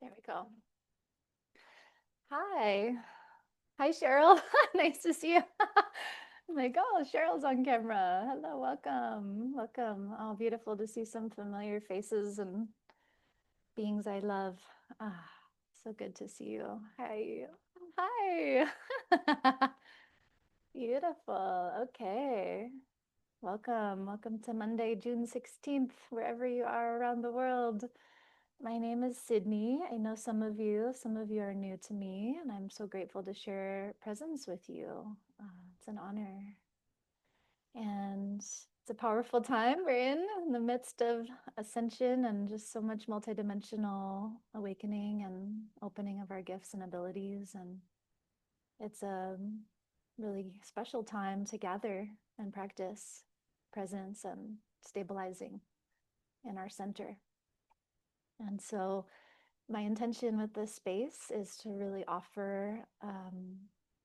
There we go. Hi. Hi, Cheryl. Nice to see you. I'm like, oh, Cheryl's on camera. Hello, welcome. Welcome. Oh, beautiful to see some familiar faces and beings I love. Ah, so good to see you. Hi. Hi. Beautiful. Okay. Welcome. Welcome to Monday, June 16th, wherever you are around the world. My name is Sydney. I know some of you are new to me, and I'm so grateful to share presence with you. It's an honor. And it's a powerful time we're in the midst of ascension and just so much multidimensional awakening and opening of our gifts and abilities. And it's a really special time to gather and practice presence and stabilizing in our center. And so my intention with this space is to really offer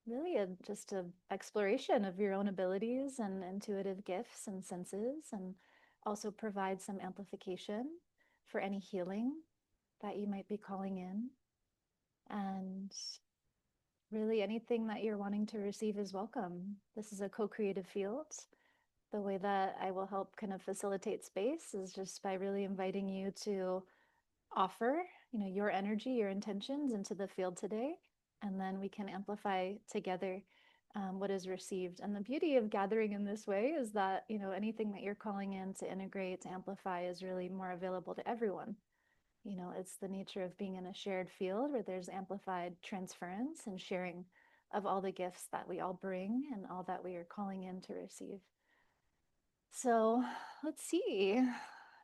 really just a exploration of your own abilities and intuitive gifts and senses, and also provide some amplification for any healing that you might be calling in. And really anything that you're wanting to receive is welcome. This is a co-creative field. The way that I will help kind of facilitate space is just by really inviting you to offer, your energy, your intentions into the field today, and then we can amplify together what is received. And the beauty of gathering in this way is that, anything that you're calling in to integrate, to amplify is really more available to everyone. It's the nature of being in a shared field where there's amplified transference and sharing of all the gifts that we all bring and all that we are calling in to receive. So let's see.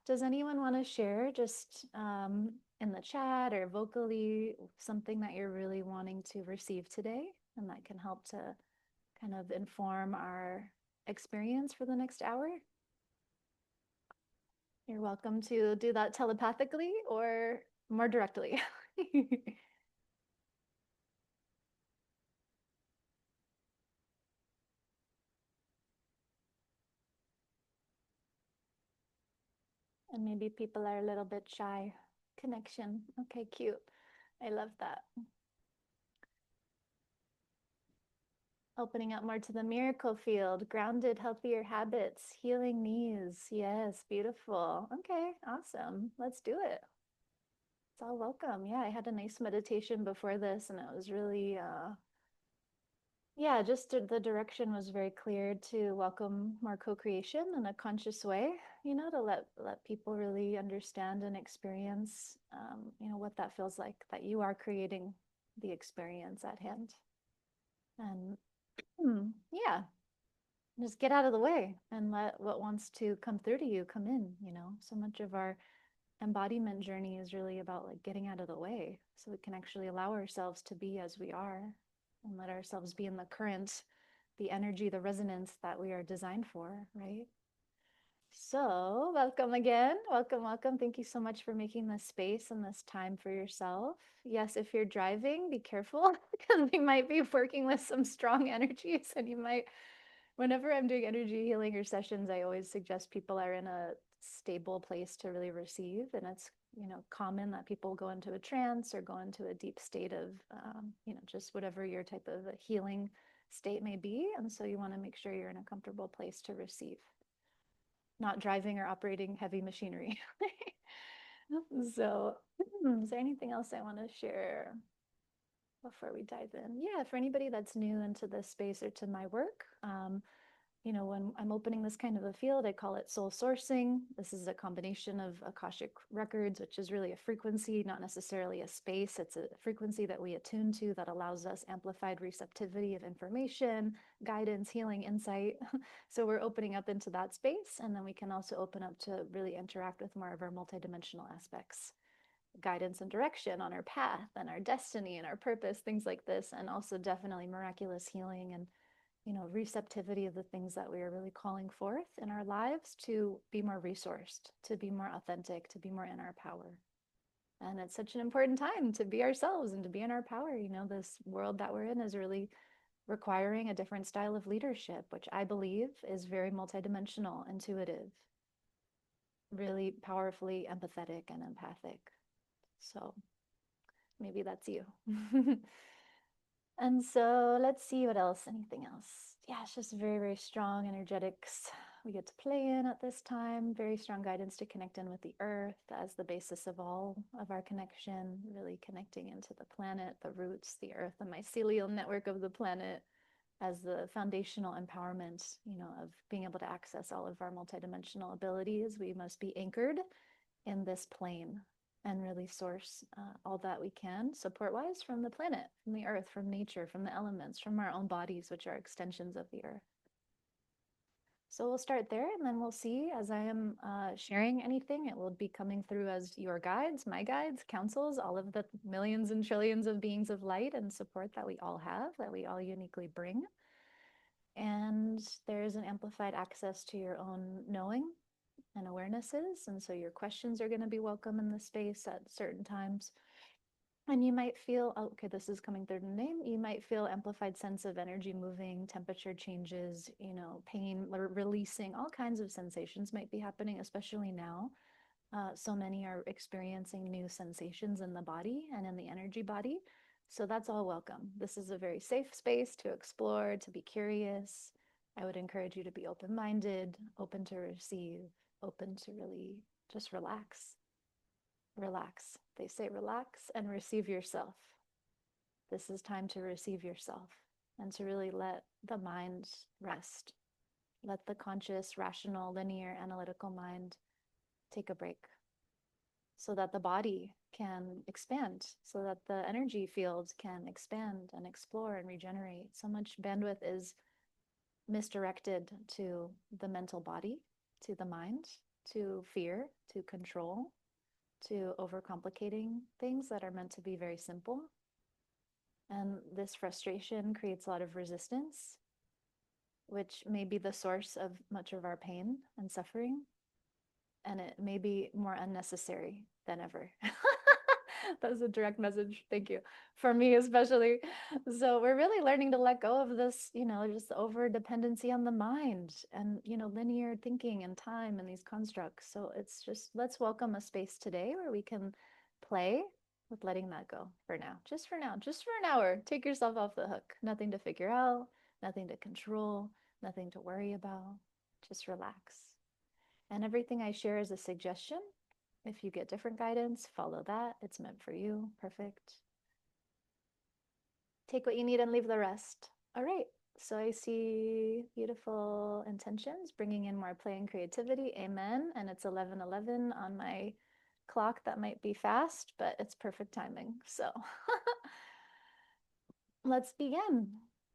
Does anyone want to share just in the chat or vocally something that you're really wanting to receive today and that can help to kind of inform our experience for the next hour? You're welcome to do that telepathically or more directly. And maybe people are a little bit shy. Connection. Okay, cute. I love that. Opening up more to the miracle field, grounded, healthier habits, healing knees. Yes, beautiful. Okay, awesome. Let's do it. It's all welcome. Yeah, I had a nice meditation before this, and it was really, yeah, just the direction was very clear to welcome more co-creation in a conscious way, to let people really understand and experience, what that feels like, that you are creating the experience at hand. And yeah, just get out of the way and let what wants to come through to you come in. So much of our embodiment journey is really about like getting out of the way so we can actually allow ourselves to be as we are and let ourselves be in the current, the energy, the resonance that we are designed for, right? So welcome again. Welcome, welcome. Thank you so much for making this space and this time for yourself. Yes, if you're driving, be careful because we might be working with some strong energies and you might. Whenever I'm doing energy healing or sessions, I always suggest people are in a stable place to really receive. And it's, common that people go into a trance or go into a deep state of, just whatever your type of a healing state may be. And so you want to make sure you're in a comfortable place to receive, not driving or operating heavy machinery. So, is there anything else I want to share before we dive in? Yeah, for anybody that's new into this space or to my work, when I'm opening this kind of a field, I call it soul sourcing. This is a combination of Akashic records, which is really a frequency, not necessarily a space. It's a frequency that we attune to that allows us amplified receptivity of information, guidance, healing, insight. So we're opening up into that space. And then we can also open up to really interact with more of our multidimensional aspects, guidance and direction on our path and our destiny and our purpose, things like this. And also definitely miraculous healing and receptivity of the things that we are really calling forth in our lives to be more resourced, to be more authentic, to be more in our power. And it's such an important time to be ourselves and to be in our power. This world that we're in is really requiring a different style of leadership, which I believe is very multidimensional, intuitive, really powerfully empathetic and empathic. So Maybe that's you. And so let's see what else, anything else. Yeah, it's just very, very strong energetics we get to play in at this time. Very strong guidance to connect in with the earth as the basis of all of our connection, really connecting into the planet, the roots, the earth, the mycelial network of the planet as the foundational empowerment, of being able to access all of our multidimensional abilities. We must be anchored in this plane and really source all that we can support wise from the planet, from the earth, from nature, from the elements, from our own bodies, which are extensions of the earth. So we'll start there, and then we'll see as I am sharing anything, it will be coming through as your guides, my guides, counsels, all of the millions and trillions of beings of light and support that we all have, that we all uniquely bring. And there's an amplified access to your own knowing and awarenesses. And so your questions are going to be welcome in the space at certain times. And you might feel, oh, okay, this is coming through the name. You might feel amplified sense of energy moving, temperature changes, pain, releasing, all kinds of sensations might be happening, especially now. So many are experiencing new sensations in the body and in the energy body. So that's all welcome. This is a very safe space to explore, to be curious. I would encourage you to be open-minded, open to receive, open to really just relax. Relax. They say relax and receive yourself. This is time to receive yourself and to really let the mind rest. Let the conscious, rational, linear, analytical mind take a break so that the body can expand, so that the energy field can expand and explore and regenerate. So much bandwidth is misdirected to the mental body, to the mind, to fear, to control, to overcomplicating things that are meant to be very simple. And this frustration creates a lot of resistance, which may be the source of much of our pain and suffering. And it may be more unnecessary than ever. That was a direct message. Thank you. For me, especially. So we're really learning to let go of this, just over dependency on the mind and, linear thinking and time and these constructs. So it's just, let's welcome a space today where we can play with letting that go for now, just for an hour. Take yourself off the hook. Nothing to figure out, nothing to control, nothing to worry about. Just relax. And everything I share is a suggestion. If you get different guidance, follow that. It's meant for you. Perfect. Take what you need and leave the rest. All right. So I see beautiful intentions, bringing in more play and creativity. Amen. And it's 11:11 on my clock. That might be fast, but it's perfect timing. So let's begin.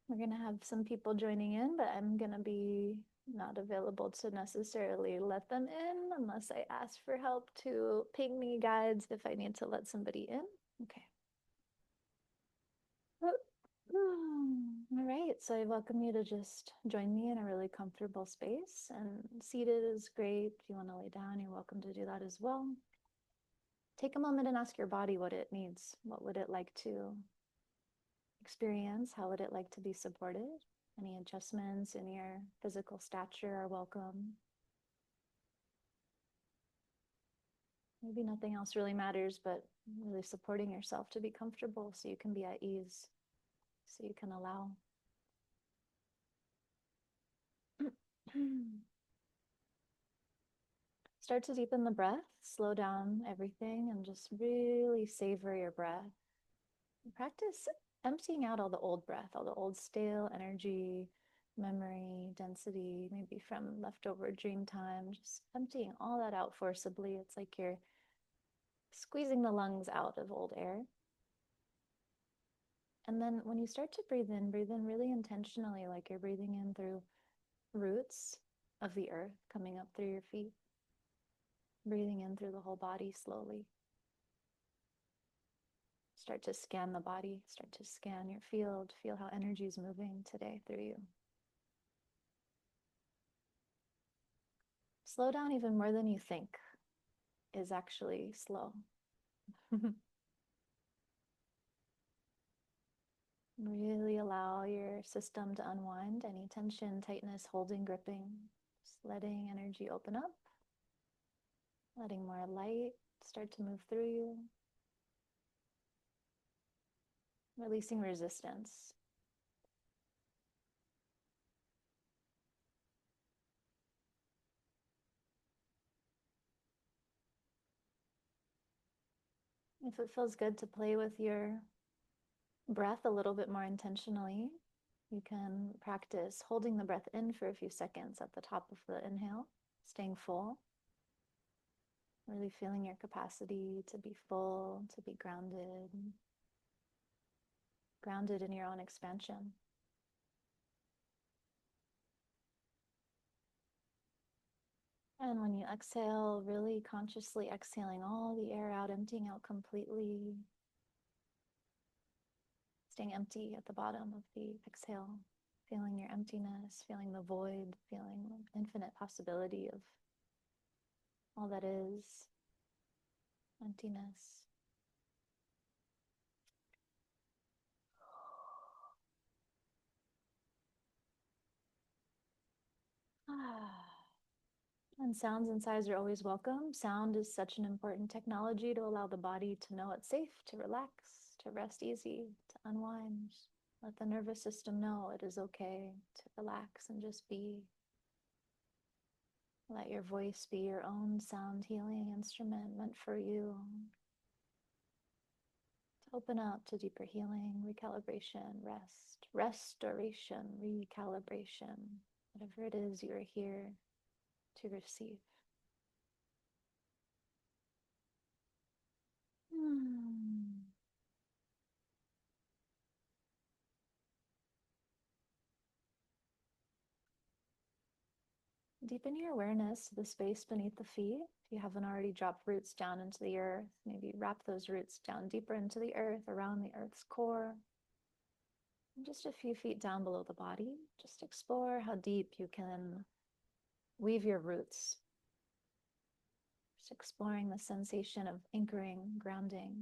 We're going to have some people joining in, but I'm going to be not available to necessarily let them in unless I ask for help to ping me guides if I need to let somebody in. Okay. All right, so I welcome you to just join me in a really comfortable space, and seated is great. If you want to lay down, you're welcome to do that as well. Take a moment and ask your body what it needs. What would it like to experience? How would it like to be supported? Any adjustments in your physical stature are welcome. Maybe nothing else really matters, but really supporting yourself to be comfortable so you can be at ease, so you can allow. Start to deepen the breath, slow down everything, and just really savor your breath. Practice emptying out all the old breath, all the old stale energy, memory, density, maybe from leftover dream time, just emptying all that out forcibly. It's like you're squeezing the lungs out of old air. And then when you start to breathe in really intentionally, like you're breathing in through roots of the earth coming up through your feet, breathing in through the whole body slowly. Start to scan the body, start to scan your field, feel how energy is moving today through you. Slow down even more than you think is actually slow. Really allow your system to unwind any tension, tightness, holding, gripping. Just letting energy open up, letting more light start to move through you. releasing resistance. If it feels good to play with your breath a little bit more intentionally, you can practice holding the breath in for a few seconds at the top of the inhale, staying full, really feeling your capacity to be full, to be grounded, grounded in your own expansion. And when you exhale, really consciously exhaling all the air out, emptying out completely, staying empty at the bottom of the exhale, feeling your emptiness, feeling the void, feeling the infinite possibility of all that is emptiness. And sounds and sighs are always welcome. Sound is such an important technology to allow the body to know it's safe, to relax, to rest easy, to unwind. Let the nervous system know it is okay to relax and just be. Let your voice be your own sound healing instrument meant for you. To open up to deeper healing, recalibration, rest, restoration, recalibration, whatever it is you are here to receive. Deepen your awareness to the space beneath the feet. If you haven't already dropped roots down into the earth, maybe wrap those roots down deeper into the earth, around the earth's core. And just a few feet down below the body, just explore how deep you can weave your roots. Just exploring the sensation of anchoring, grounding,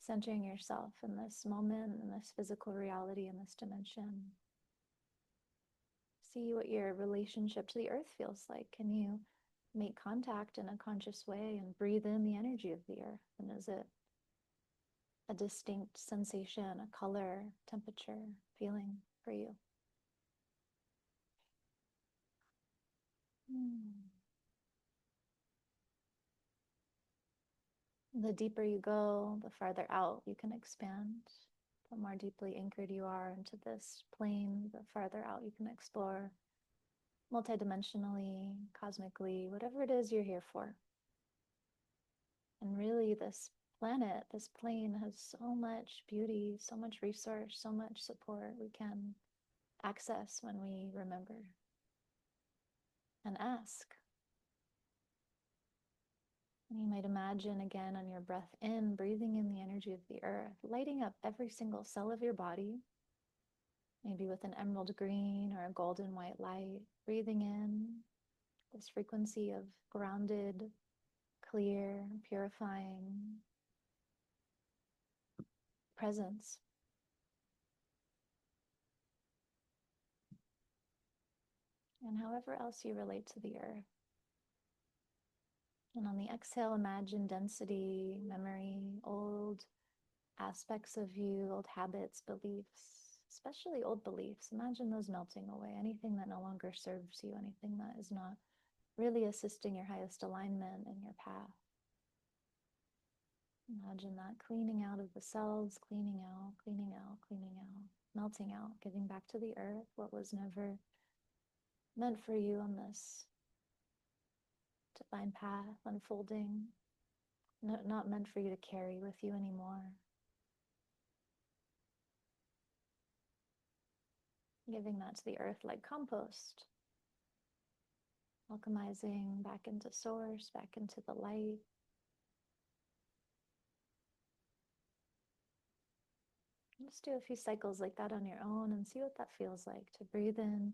centering yourself in this moment, in this physical reality, in this dimension. See what your relationship to the earth feels like. Can you make contact in a conscious way and breathe in the energy of the earth? And is it a distinct sensation, a color, temperature, feeling for you? The deeper you go, the farther out you can expand. The more deeply anchored you are into this plane, the farther out you can explore multidimensionally, cosmically, whatever it is you're here for. And really, this planet, this plane has so much beauty, so much resource, so much support we can access when we remember and ask. And you might imagine again on your breath in, breathing in the energy of the earth, lighting up every single cell of your body, maybe with an emerald green or a golden white light, breathing in this frequency of grounded, clear, purifying presence. And however else you relate to the earth. And on the exhale, imagine density, memory, old aspects of you, old habits, beliefs, especially old beliefs. Imagine those melting away. Anything that no longer serves you, anything that is not really assisting your highest alignment in your path. Imagine that cleaning out of the cells, cleaning out, cleaning out, cleaning out, melting out, giving back to the earth what was never meant for you on this divine path unfolding, not meant for you to carry with you anymore. Giving that to the earth like compost. Alchemizing back into source, back into the light. Just do a few cycles like that on your own and see what that feels like to breathe in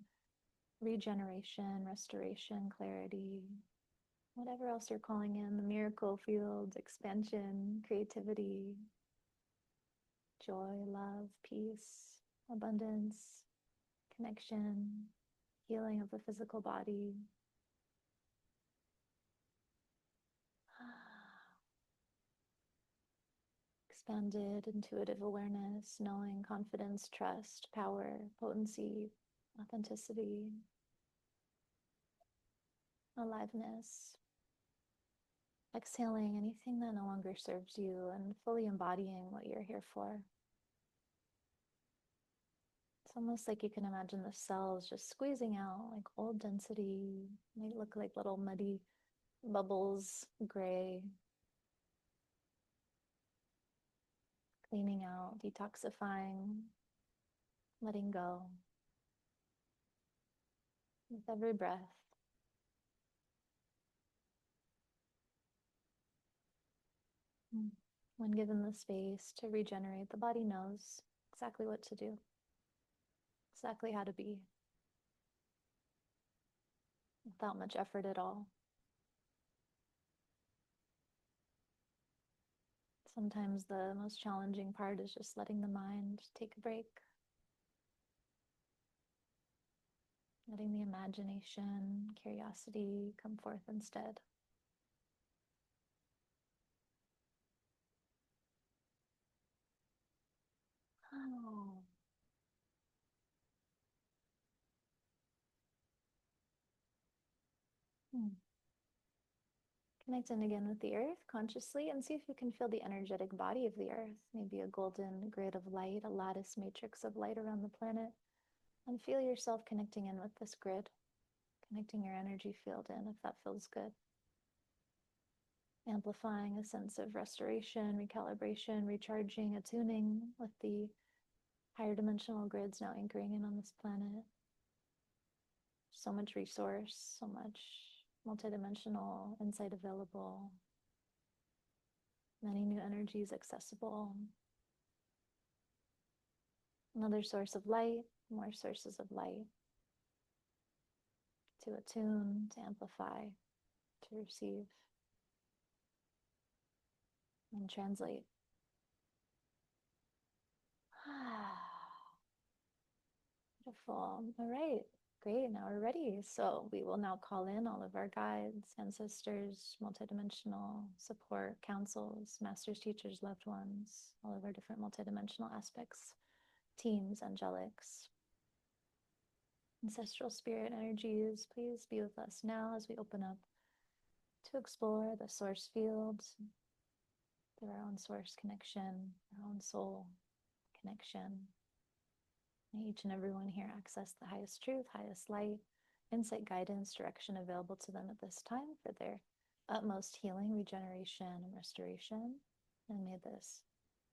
regeneration, restoration, clarity, whatever else you're calling in, the miracle field, expansion, creativity, joy, love, peace, abundance, connection, healing of the physical body. expanded intuitive awareness, knowing, confidence, trust, power, potency, authenticity, aliveness. Exhaling anything that no longer serves you and fully embodying what you're here for. It's almost like you can imagine the cells just squeezing out like old density. They look like little muddy bubbles, gray. Cleaning out, detoxifying, letting go. With every breath. When given the space to regenerate, the body knows exactly what to do, exactly how to be, without much effort at all. Sometimes the most challenging part is just letting the mind take a break, letting the imagination, curiosity come forth instead. Oh. Connect in again with the earth consciously and see if you can feel the energetic body of the earth, maybe a golden grid of light, a lattice matrix of light around the planet, and feel yourself connecting in with this grid, connecting your energy field in if that feels good. Amplifying a sense of restoration, recalibration, recharging, attuning with the higher dimensional grids now anchoring in on this planet. So much resource, so much multidimensional insight available, many new energies accessible. Another source of light, more sources of light to attune, to amplify, to receive, and translate. Beautiful. All right. Great. Now we're ready. So we will now call in all of our guides, ancestors, multidimensional support, councils, masters, teachers, loved ones, all of our different multidimensional aspects, teams, angelics, ancestral spirit energies. Please be with us now as we open up to explore the source field through our own source connection, our own soul connection. May each and everyone here access the highest truth, highest light, insight, guidance, direction available to them at this time for their utmost healing, regeneration, and restoration. And may this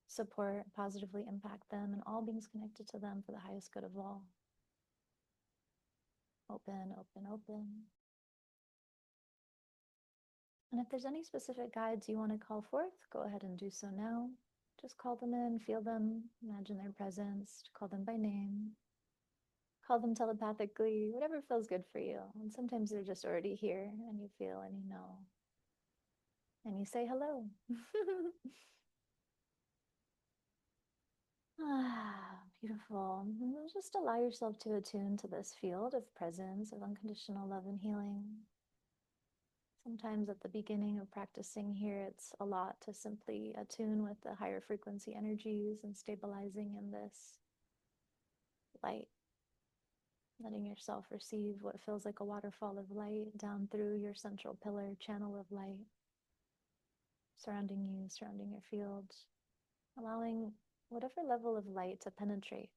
support positively impact them and all beings connected to them for the highest good of all. Open, open, open. And if there's any specific guides you want to call forth, go ahead and do so now. Just call them in, feel them, imagine their presence, call them by name, call them telepathically, whatever feels good for you. And sometimes they're just already here and you feel and you know. And you say hello. Beautiful. And just allow yourself to attune to this field of presence, of unconditional love and healing. Sometimes at the beginning of practicing here, it's a lot to simply attune with the higher frequency energies and stabilizing in this light. Letting yourself receive what feels like a waterfall of light down through your central pillar, channel of light, surrounding you, surrounding your field, allowing whatever level of light to penetrate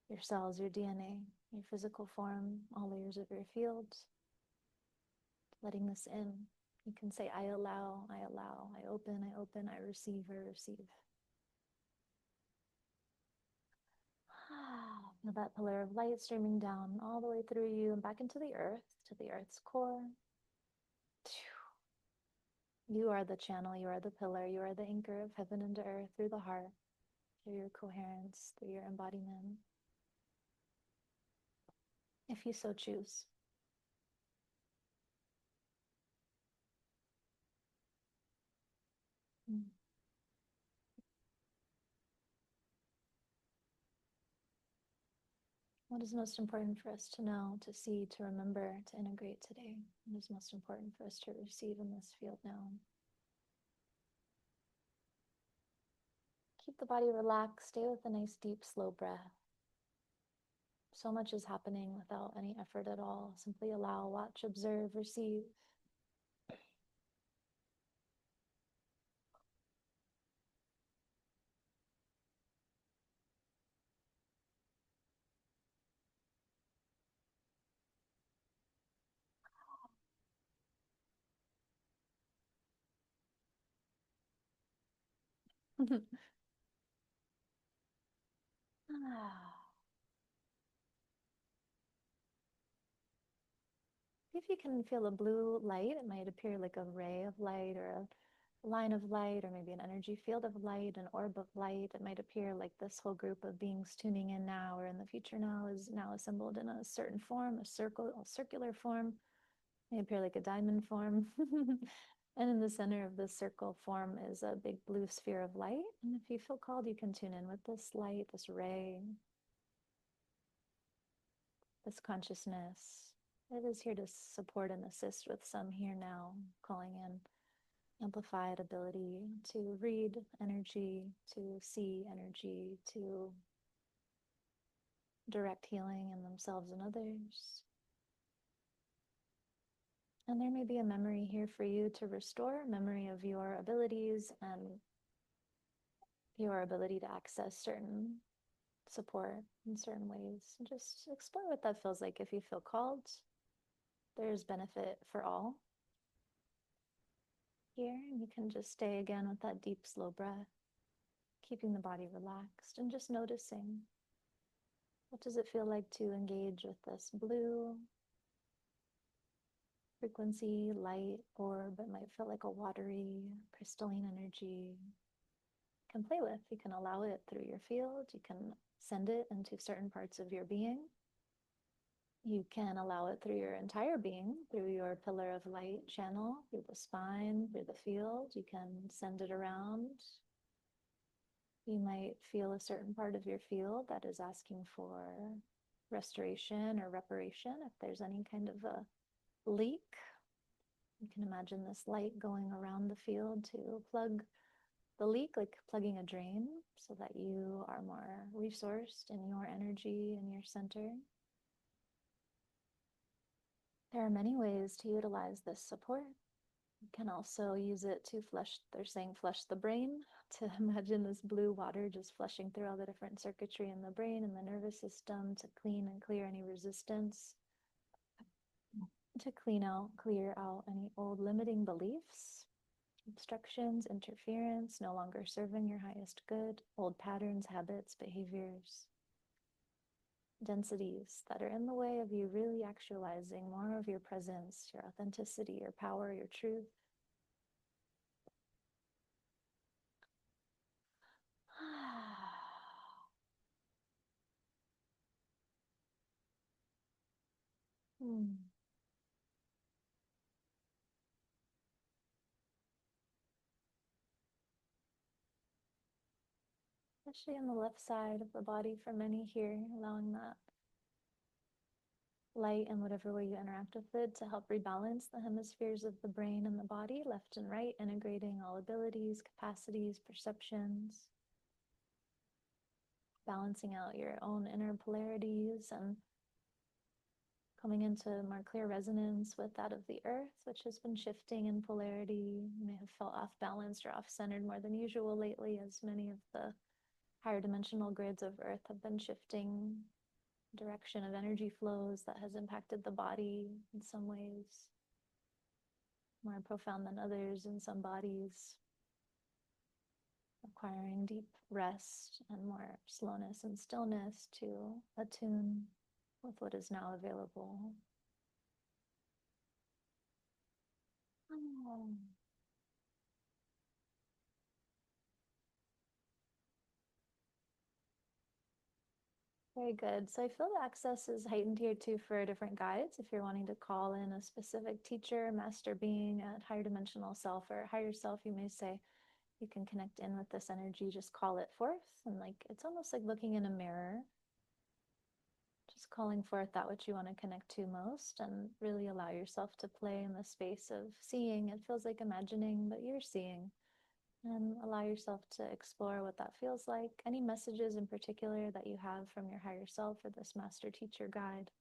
your cells, your DNA, your physical form, all layers of your field. Letting this in. You can say, I allow, I allow, I open, I receive, I receive. Feel that pillar of light streaming down all the way through you and back into the earth, to the earth's core. You are the channel, you are the pillar, you are the anchor of heaven and earth through the heart, through your coherence, through your embodiment. If you so choose. What is most important for us to know, to see, to remember, to integrate today? What is most important for us to receive in this field now? Keep the body relaxed. Stay with a nice, deep, slow breath. So much is happening without any effort at all. Simply allow, watch, observe, receive. If you can feel a blue light, it might appear like a ray of light or a line of light, or maybe an energy field of light, an orb of light. It might appear like this whole group of beings tuning in now or in the future now is now assembled in a certain form, a circular form. It may appear like a diamond form. And in the center of this circle form is a big blue sphere of light. And if you feel called, you can tune in with this light, this ray, this consciousness. It is here to support and assist with some here now, calling in amplified ability to read energy, to see energy, to direct healing in themselves and others. And there may be a memory here for you to restore, memory of your abilities and your ability to access certain support in certain ways. Just explore what that feels like if you feel called. There's benefit for all here. You can just stay again with that deep, slow breath, keeping the body relaxed and just noticing, what does it feel like to engage with this blue frequency, light orb? It might feel like a watery, crystalline energy. You can play with. You can allow it through your field. You can send it into certain parts of your being. You can allow it through your entire being, through your pillar of light channel, through the spine, through the field. You can send it around. You might feel a certain part of your field that is asking for restoration or reparation. If there's any kind of a leak, you can imagine this light going around the field to plug the leak, like plugging a drain, so that you are more resourced in your energy and your center. There are many ways to utilize this support. You can also use it to flush, they're saying flush the brain, to imagine this blue water just flushing through all the different circuitry in the brain and the nervous system to clean and clear any resistance, to clear out any old limiting beliefs, obstructions, interference, no longer serving your highest good, old patterns, habits, behaviors, densities that are in the way of you really actualizing more of your presence, your authenticity, your power, your truth. Especially on the left side of the body for many here, allowing that light in whatever way you interact with it to help rebalance the hemispheres of the brain and the body, left and right, integrating all abilities, capacities, perceptions, balancing out your own inner polarities and coming into more clear resonance with that of the earth, which has been shifting in polarity. You may have felt off balanced or off centered more than usual lately, as many of the higher dimensional grids of earth have been shifting direction of energy flows that has impacted the body in some ways, more profound than others in some bodies, requiring deep rest and more slowness and stillness to attune with what is now available. Oh. Very good. So I feel the access is heightened here too for different guides. If you're wanting to call in a specific teacher, master being, a higher dimensional self, or higher self, you may say, you can connect in with this energy, just call it forth. And like, it's almost like looking in a mirror, just calling forth that which you want to connect to most, and really allow yourself to play in the space of seeing. It feels like imagining, but you're seeing. And allow yourself to explore what that feels like. Any messages in particular that you have from your higher self or this master teacher guide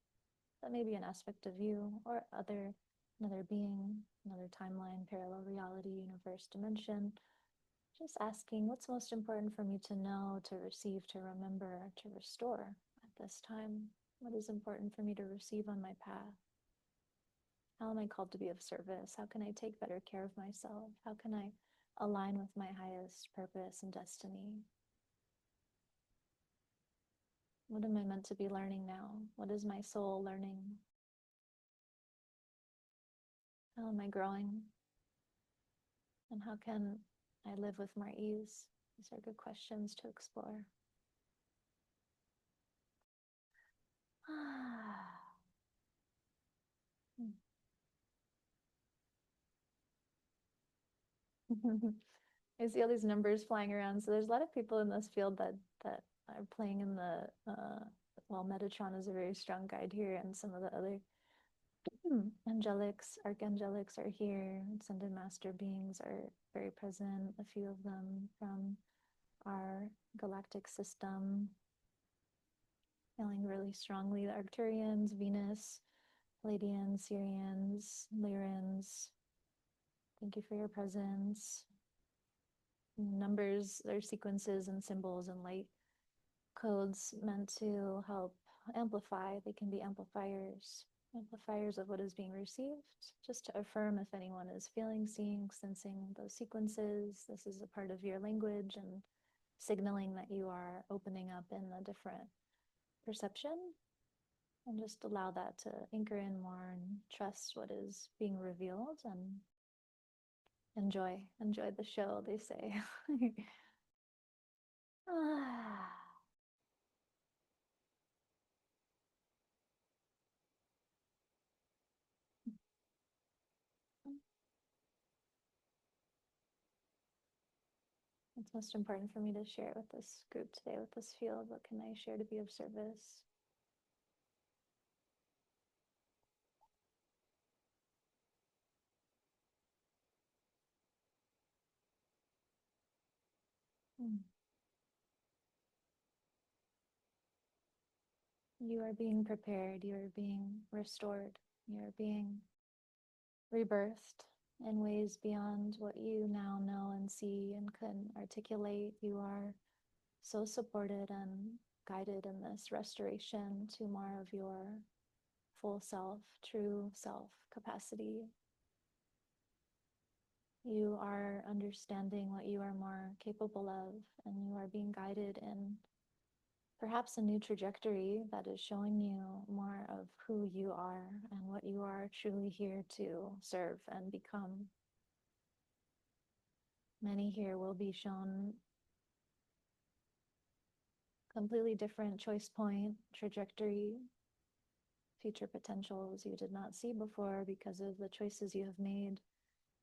that may be an aspect of you or another being, another timeline, parallel reality, universe, dimension. Just asking what's most important for me to know, to receive, to remember, to restore at this time. What is important for me to receive on my path? How am I called to be of service? How can I take better care of myself? How can I align with my highest purpose and destiny? What am I meant to be learning now? What is my soul learning? How am I growing? And how can I live with more ease? These are good questions to explore. I see all these numbers flying around. So there's a lot of people in this field that are playing in the well, Metatron is a very strong guide here, and some of the other angelics, archangelics are here. Ascended master beings are very present. A few of them from our galactic system, feeling really strongly. The Arcturians, Venus, Palladians, Sirians, Lyrans. Thank you for your presence. Numbers are sequences and symbols and light codes meant to help amplify. They can be amplifiers of what is being received, just to affirm if anyone is feeling, seeing, sensing those sequences. This is a part of your language and signaling that you are opening up in a different perception, and just allow that to anchor in more and trust what is being revealed and enjoy the show, they say. It's most important for me to share with this group today, with this field. What can I share to be of service? You are being prepared, you are being restored, you are being rebirthed in ways beyond what you now know and see and can articulate. You are so supported and guided in this restoration to more of your full self, true self capacity. You are understanding what you are more capable of, and you are being guided in perhaps a new trajectory that is showing you more of who you are and what you are truly here to serve and become. Many here will be shown completely different choice point, trajectory, future potentials you did not see before because of the choices you have made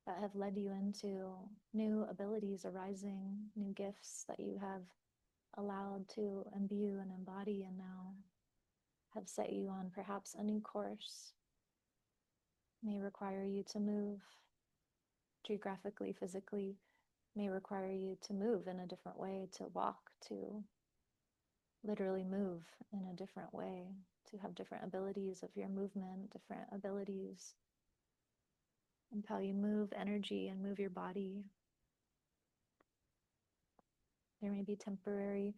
that have led you into new abilities arising, new gifts that you have allowed to imbue and embody, and now have set you on perhaps a new course. May require you to move geographically, physically, may require you to move in a different way, to walk, to literally move in a different way, to have different abilities of your movement, different abilities and how you move energy and move your body. There may be temporary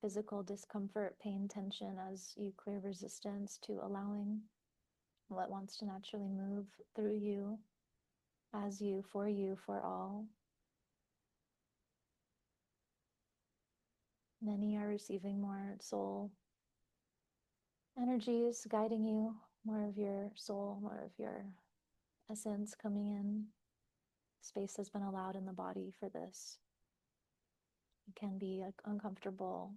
physical discomfort, pain, tension as you clear resistance to allowing what wants to naturally move through you, as you, for all. Many are receiving more soul energies guiding you, more of your soul, more of your essence coming in. Space has been allowed in the body for this. It can be an uncomfortable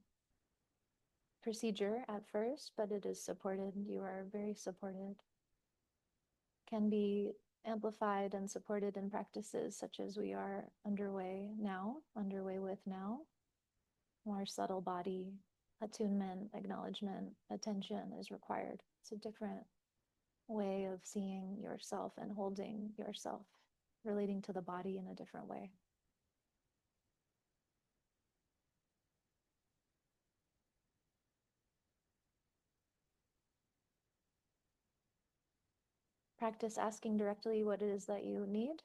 procedure at first, but it is supported. You are very supported. Can be amplified and supported in practices such as we are underway with now. More subtle body attunement, acknowledgement, attention is required. It's a different way of seeing yourself and holding yourself, relating to the body in a different way. Practice asking directly what it is that you need.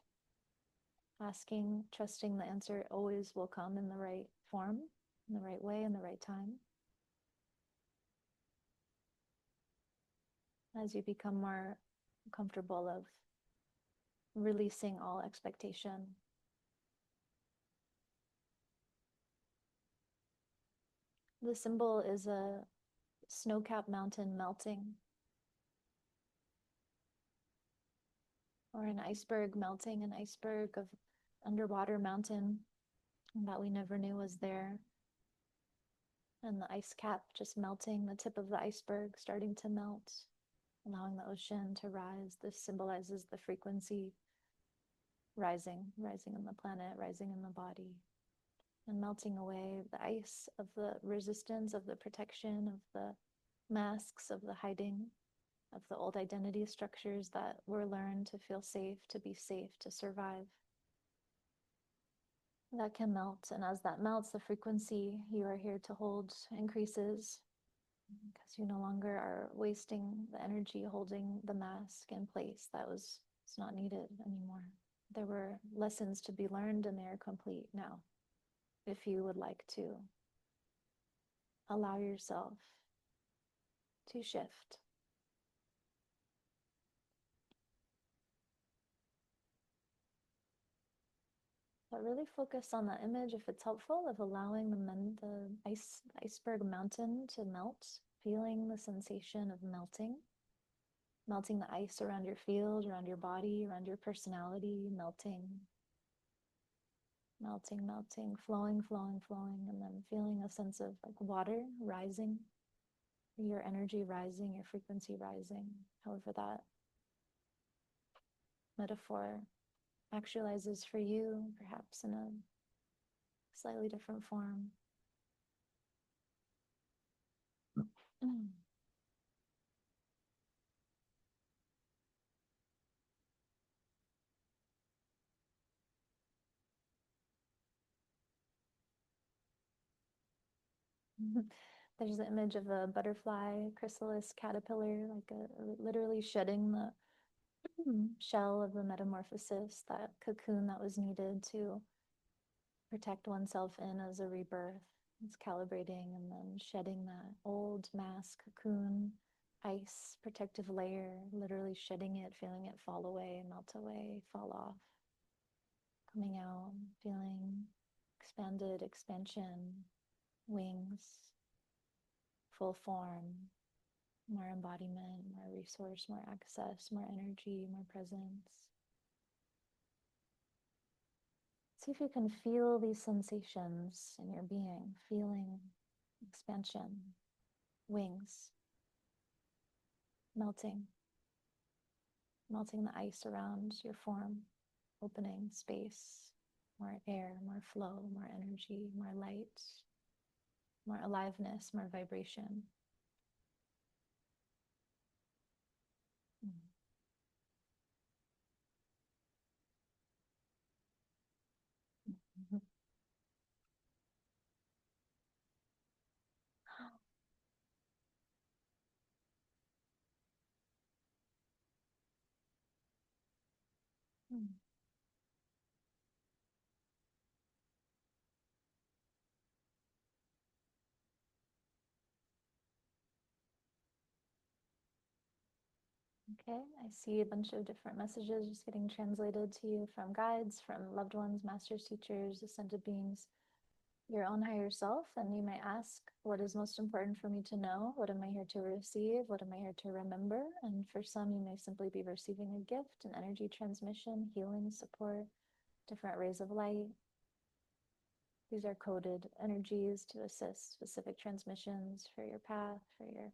Asking, trusting the answer always will come in the right form, in the right way, in the right time. As you become more comfortable of releasing all expectation. The symbol is a snow-capped mountain melting, or an iceberg melting, an iceberg of underwater mountain that we never knew was there. And the ice cap just melting, the tip of the iceberg starting to melt, allowing the ocean to rise. This symbolizes the frequency rising in the planet, rising in the body, and melting away the ice of the resistance, of the protection, of the masks, of the hiding, of the old identity structures that were learned to feel safe, to be safe, to survive. That can melt, and as that melts, the frequency you are here to hold increases, because you no longer are wasting the energy holding the mask in place. It's not needed anymore. There were lessons to be learned, and they are complete now. If you would like to allow yourself to shift. But really focus on the image, if it's helpful, of allowing the iceberg mountain to melt, feeling the sensation of melting the ice around your field, around your body, around your personality, melting, flowing, and then feeling a sense of like water rising, your energy rising, your frequency rising, however that metaphor actualizes for you, perhaps in a slightly different form. There's the image of a butterfly, chrysalis, caterpillar, literally shedding the shell of the metamorphosis, that cocoon that was needed to protect oneself in as a rebirth. It's calibrating and then shedding that old mask, cocoon, ice, protective layer, literally shedding it, feeling it fall away, melt away, fall off, coming out, feeling expanded, expansion, wings, full form, more embodiment, more resource, more access, more energy, more presence. See if you can feel these sensations in your being, feeling expansion, wings, melting the ice around your form, opening space, more air, more flow, more energy, more light, more aliveness, more vibration. Okay, I see a bunch of different messages just getting translated to you from guides, from loved ones, masters, teachers, ascended beings, your own higher self. And you may ask, what is most important for me to know? What am I here to receive? What am I here to remember? And for some, you may simply be receiving a gift, an energy transmission, healing, support, different rays of light. These are coded energies to assist specific transmissions for your path, for your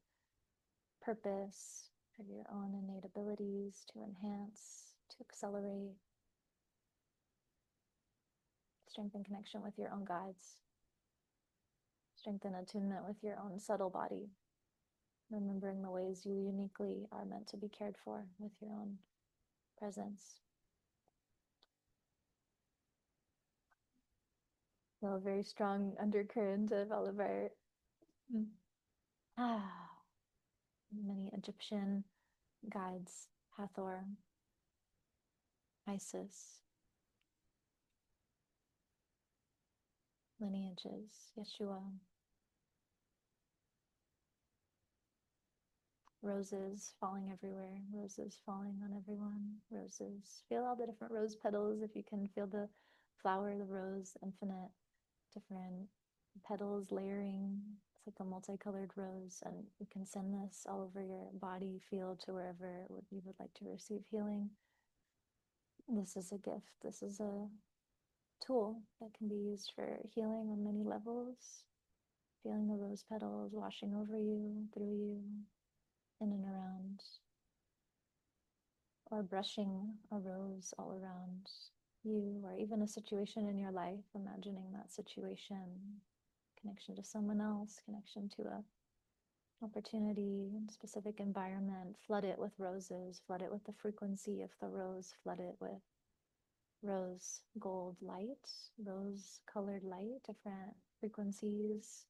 purpose, for your own innate abilities to enhance, to accelerate, strengthen connection with your own guides, strengthen attunement with your own subtle body, remembering the ways you uniquely are meant to be cared for with your own presence. Feel a very strong undercurrent of all of our many Egyptian guides, Hathor, Isis, lineages, Yeshua, roses falling everywhere, roses falling on everyone, roses. Feel all the different rose petals if you can feel the flower, the rose, infinite, different petals layering. It's like a multicolored rose, and you can send this all over your body, field, to wherever you would like to receive healing. This is a gift. This is a tool that can be used for healing on many levels. Feeling the rose petals washing over you, through you, in and around, or brushing a rose all around you, or even a situation in your life, imagining that situation, connection to someone else, connection to a opportunity, specific environment. Flood it with roses, flood it with the frequency of the rose, flood it with rose gold light, rose colored light. Different frequencies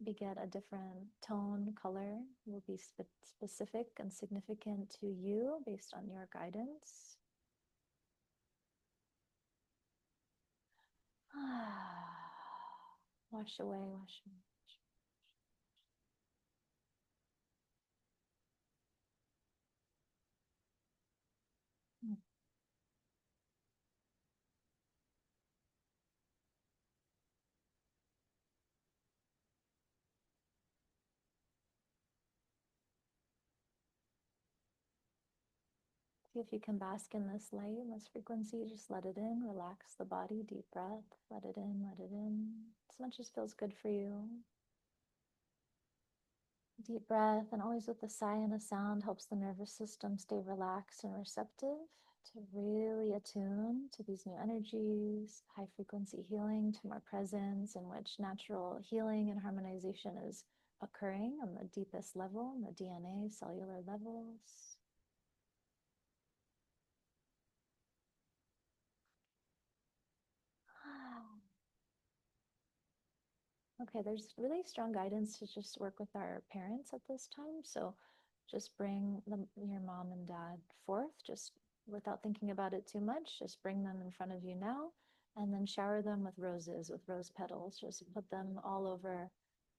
beget a different tone, color, will be specific and significant to you based on your guidance. Wash away, wash away. See if you can bask in this light and this frequency. Just let it in, relax the body, deep breath, let it in, as much as feels good for you. Deep breath, and always with a sigh and a sound, helps the nervous system stay relaxed and receptive to really attune to these new energies, high frequency healing, to more presence in which natural healing and harmonization is occurring on the deepest level, on the DNA, cellular levels. Okay, there's really strong guidance to just work with our parents at this time. So just bring your mom and dad forth, just without thinking about it too much. Just bring them in front of you now, and then shower them with roses, with rose petals. Just put them all over,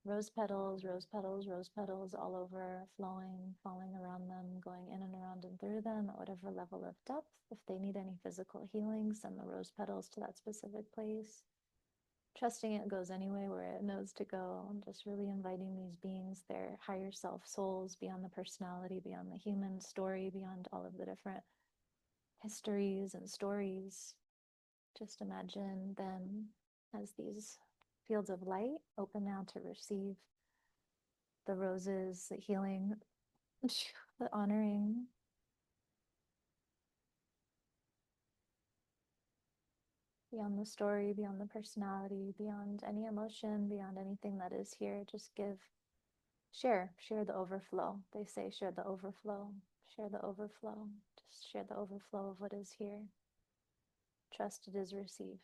rose petals, rose petals, rose petals, all over, flowing, falling around them, going in and around and through them at whatever level of depth. If they need any physical healing, send the rose petals to that specific place. Trusting it goes anyway where it knows to go, and just really inviting these beings, their higher self souls, beyond the personality, beyond the human story, beyond all of the different histories and stories. Just imagine them as these fields of light, open now to receive the roses, the healing, the honoring. Beyond the story, beyond the personality, beyond any emotion, beyond anything that is here, just share the overflow. They say share the overflow, share the overflow, just share the overflow of what is here. Trust it is received.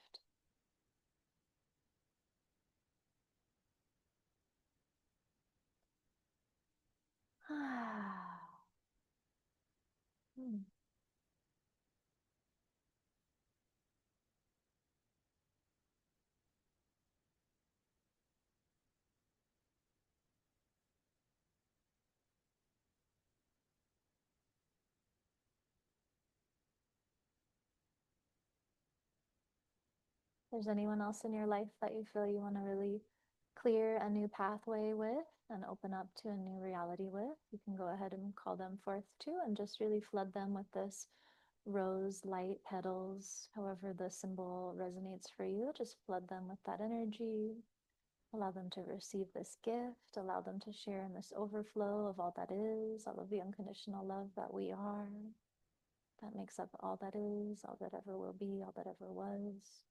There's anyone else in your life that you feel you want to really clear a new pathway with and open up to a new reality with, you can go ahead and call them forth too, and just really flood them with this rose light petals, however the symbol resonates for you. Just flood them with that energy. Allow them to receive this gift. Allow them to share in this overflow of all that is, all of the unconditional love that we are, that makes up all that is, all that ever will be, all that ever was.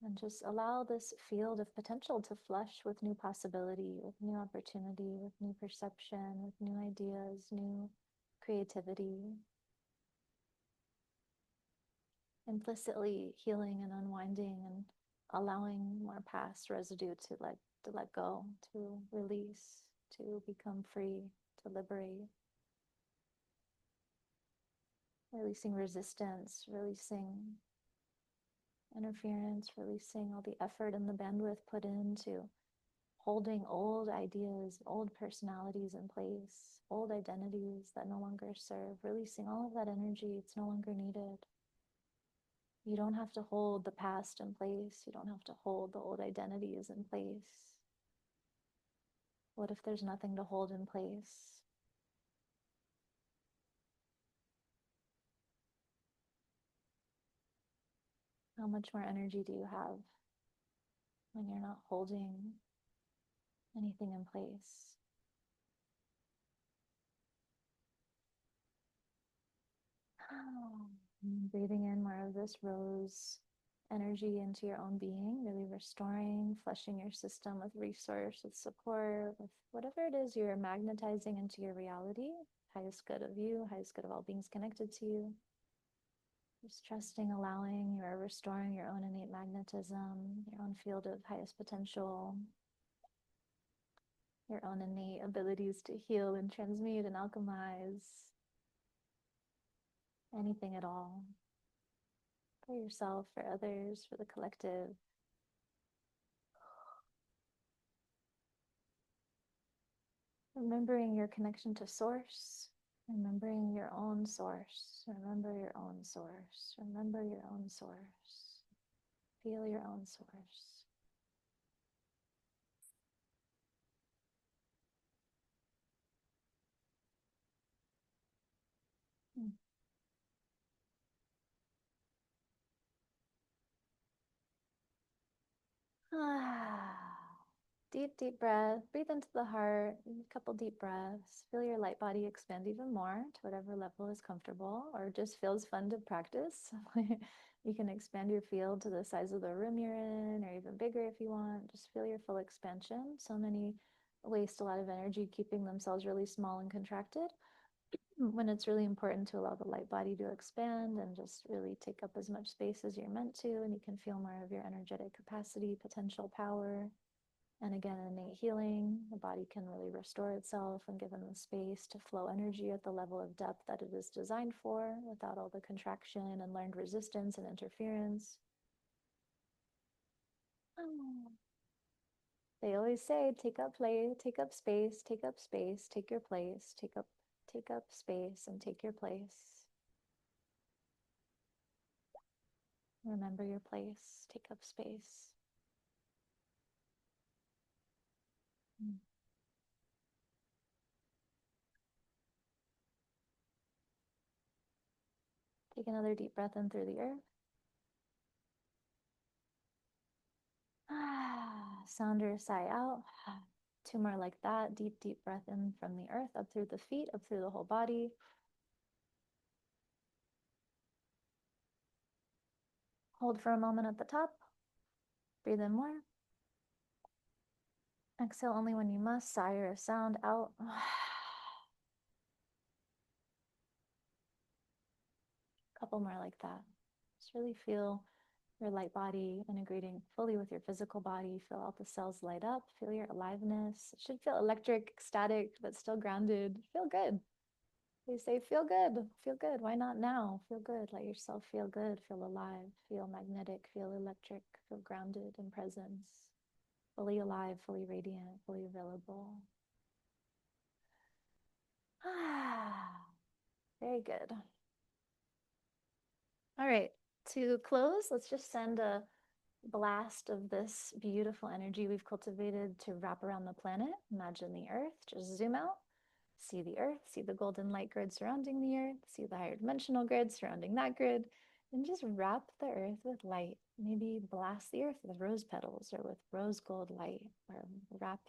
And just allow this field of potential to flush with new possibility, with new opportunity, with new perception, with new ideas, new creativity. Implicitly healing and unwinding and allowing more past residue to let go, to release, to become free, to liberate. releasing resistance, releasing interference, releasing all the effort and the bandwidth put into holding old ideas, old personalities in place, old identities that no longer serve, releasing all of that energy. It's no longer needed. You don't have to hold the past in place. You don't have to hold the old identities in place. What if there's nothing to hold in place? How much more energy do you have when you're not holding anything in place? Breathing in more of this rose energy into your own being, really restoring, flushing your system with resource, with support, with whatever it is you're magnetizing into your reality, highest good of you, highest good of all beings connected to you. Just trusting, allowing, you are restoring your own innate magnetism, your own field of highest potential, your own innate abilities to heal and transmute and alchemize anything at all, for yourself, for others, for the collective. Remembering your connection to source, remembering your own source, remember your own source, remember your own source, feel your own source. Deep, deep breath. Breathe into the heart. A couple deep breaths. Feel your light body expand even more to whatever level is comfortable or just feels fun to practice. You can expand your field to the size of the room you're in, or even bigger if you want. Just feel your full expansion. So many waste a lot of energy keeping themselves really small and contracted, when it's really important to allow the light body to expand and just really take up as much space as you're meant to, and you can feel more of your energetic capacity, potential, power. And again, innate healing, the body can really restore itself when given the space to flow energy at the level of depth that it is designed for, without all the contraction and learned resistance and interference. They always say, take up play, take up space, take up space, take your place, take up space and take your place. Remember your place, take up space. Take another deep breath in through the earth. Sounder, sigh out. Two more like that. Deep, deep breath in from the earth, up through the feet, up through the whole body. Hold for a moment at the top. Breathe in more. Exhale only when you must. Sigh or a sound out. Couple more like that. Just really feel your light body integrating fully with your physical body. Feel all the cells light up. Feel your aliveness. It should feel electric, ecstatic, but still grounded. Feel good. They say, feel good, feel good. Why not now? Feel good. Let yourself feel good, feel alive, feel magnetic, feel electric, feel grounded in presence, fully alive, fully radiant, fully available. Very good. All right, to close, let's just send a blast of this beautiful energy we've cultivated to wrap around the planet. Imagine the earth, just zoom out. See the earth, see the golden light grid surrounding the earth, see the higher dimensional grid surrounding that grid, and just wrap the earth with light. Maybe blast the earth with rose petals or with rose gold light, or wrap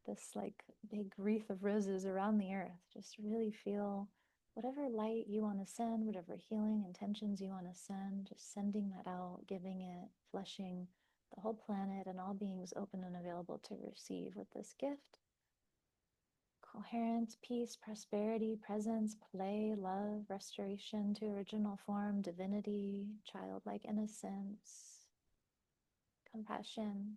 this like big wreath of roses around the earth. Just really feel whatever light you want to send, whatever healing intentions you want to send, just sending that out, giving it, flushing the whole planet and all beings open and available to receive with this gift. Coherence, peace, prosperity, presence, play, love, restoration to original form, divinity, childlike innocence, compassion,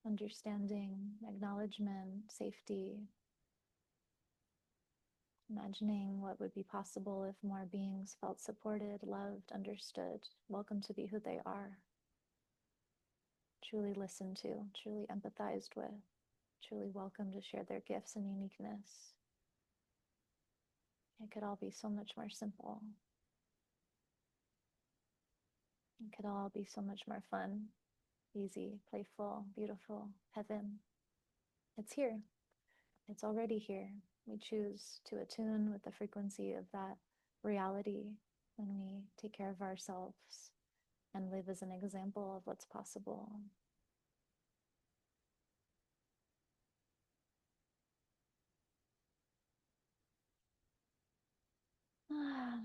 understanding, acknowledgement, safety. Imagining what would be possible if more beings felt supported, loved, understood, welcome to be who they are, truly listened to, truly empathized with, truly welcome to share their gifts and uniqueness. It could all be so much more simple. It could all be so much more fun, easy, playful, beautiful, heaven. It's here. It's already here. We choose to attune with the frequency of that reality when we take care of ourselves and live as an example of what's possible.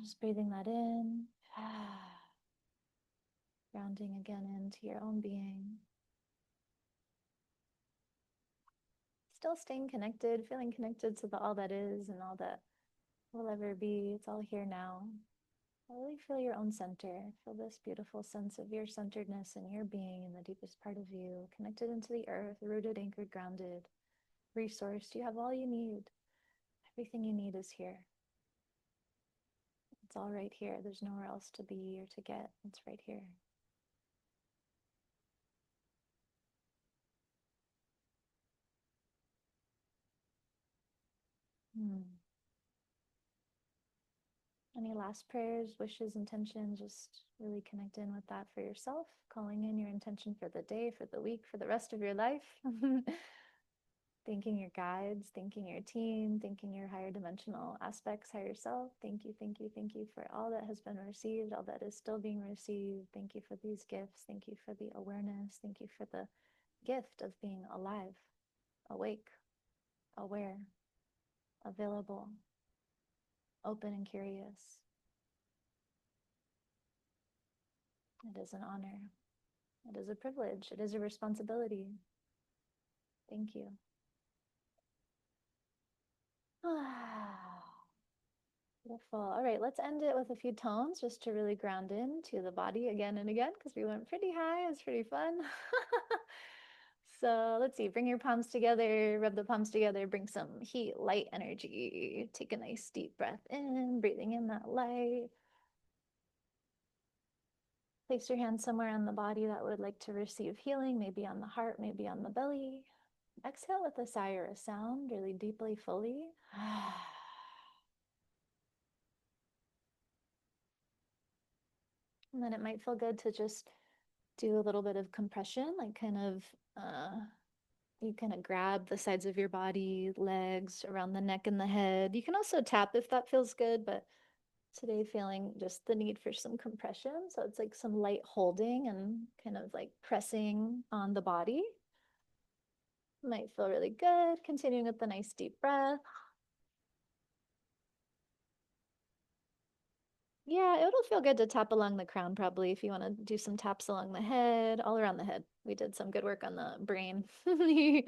Just breathing that in, grounding again into your own being. Still staying connected, feeling connected to the all that is and all that will ever be. It's all here now. Really feel your own center. Feel this beautiful sense of your centeredness and your being in the deepest part of you, connected into the earth, rooted, anchored, grounded, resourced. You have all you need. Everything you need is here. It's all right here. There's nowhere else to be or to get. It's right here. Any last prayers, wishes, intentions? Just really connect in with that for yourself, calling in your intention for the day, for the week, for the rest of your life. Thanking your guides, thanking your team, thanking your higher dimensional aspects, higher self. Thank you, thank you, thank you for all that has been received, all that is still being received. Thank you for these gifts. Thank you for the awareness. Thank you for the gift of being alive, awake, aware, available, open and curious. It is an honor. It is a privilege. It is a responsibility. Thank you. Beautiful. All right, let's end it with a few tones just to really ground into the body again and again because we went pretty high. It's pretty fun. So let's see, bring your palms together, rub the palms together, bring some heat, light energy. Take a nice deep breath in, breathing in that light. Place your hand somewhere on the body that would like to receive healing, maybe on the heart, maybe on the belly. Exhale with a sigh or a sound, really deeply, fully. And then it might feel good to just do a little bit of compression, like you kind of grab the sides of your body, legs, around the neck and the head. You can also tap if that feels good, but today feeling just the need for some compression. So it's like some light holding and kind of like pressing on the body. Might feel really good. Continuing with the nice deep breath. Yeah, it'll feel good to tap along the crown probably if you want to do some taps along the head, all around the head. We did some good work on the brain. And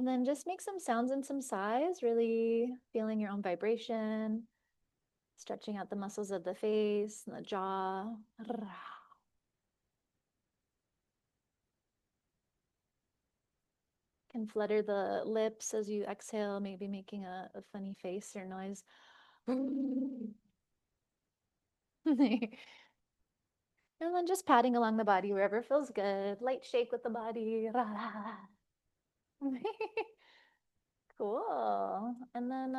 then just make some sounds and some sighs, really feeling your own vibration, stretching out the muscles of the face and the jaw. Can flutter the lips as you exhale, maybe making a funny face or noise. And then just patting along the body wherever feels good. Light shake with the body. Cool. And then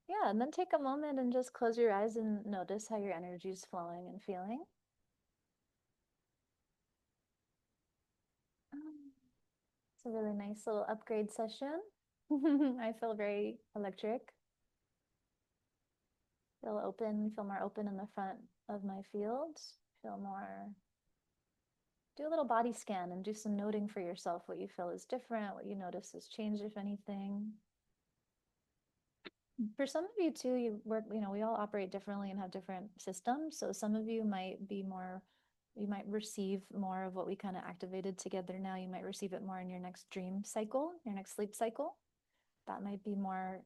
yeah, and then take a moment and just close your eyes and notice how your energy is flowing and feeling. It's a really nice little upgrade session. I feel very electric. Feel open, feel more open in the front of my field. Feel more, do a little body scan and do some noting for yourself what you feel is different, what you notice has changed, if anything. For some of you too, you work, we all operate differently and have different systems. So some of you might be more, you might receive more of what we kind of activated together now. You might receive it more in your next dream cycle, your next sleep cycle. That might be more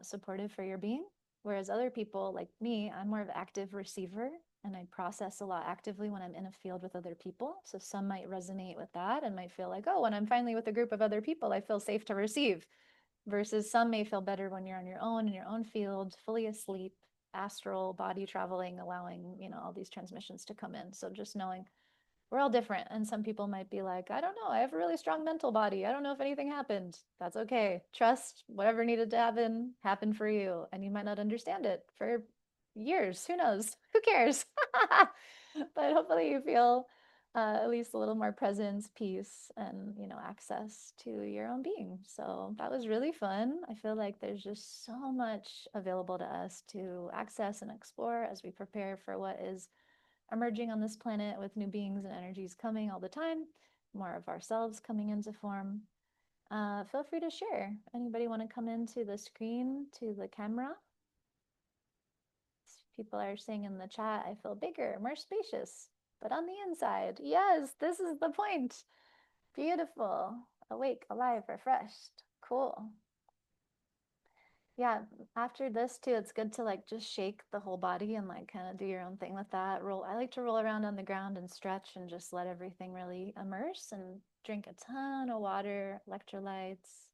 supportive for your being. Whereas other people like me, I'm more of an active receiver and I process a lot actively when I'm in a field with other people. So some might resonate with that and might feel like, oh, when I'm finally with a group of other people, I feel safe to receive. versus some may feel better when you're on your own in your own field, fully asleep, astral, body traveling, allowing, all these transmissions to come in. So just knowing we're all different. And some people might be like, I don't know, I have a really strong mental body. I don't know if anything happened. That's okay. Trust whatever needed to happen happened for you. And you might not understand it for years. Who knows? Who cares? But hopefully you feel at least a little more presence, peace, and access to your own being. So that was really fun. I feel like there's just so much available to us to access and explore as we prepare for what is emerging on this planet with new beings and energies coming all the time, more of ourselves coming into form. Feel free to share. Anybody want to come into the screen, to the camera? People are saying in the chat, I feel bigger, more spacious, but on the inside. Yes, this is the point. Beautiful. Awake, alive, refreshed. Cool. Yeah, after this too, it's good to like just shake the whole body and like kind of do your own thing with that. I like to roll around on the ground and stretch and just let everything really immerse and drink a ton of water, electrolytes.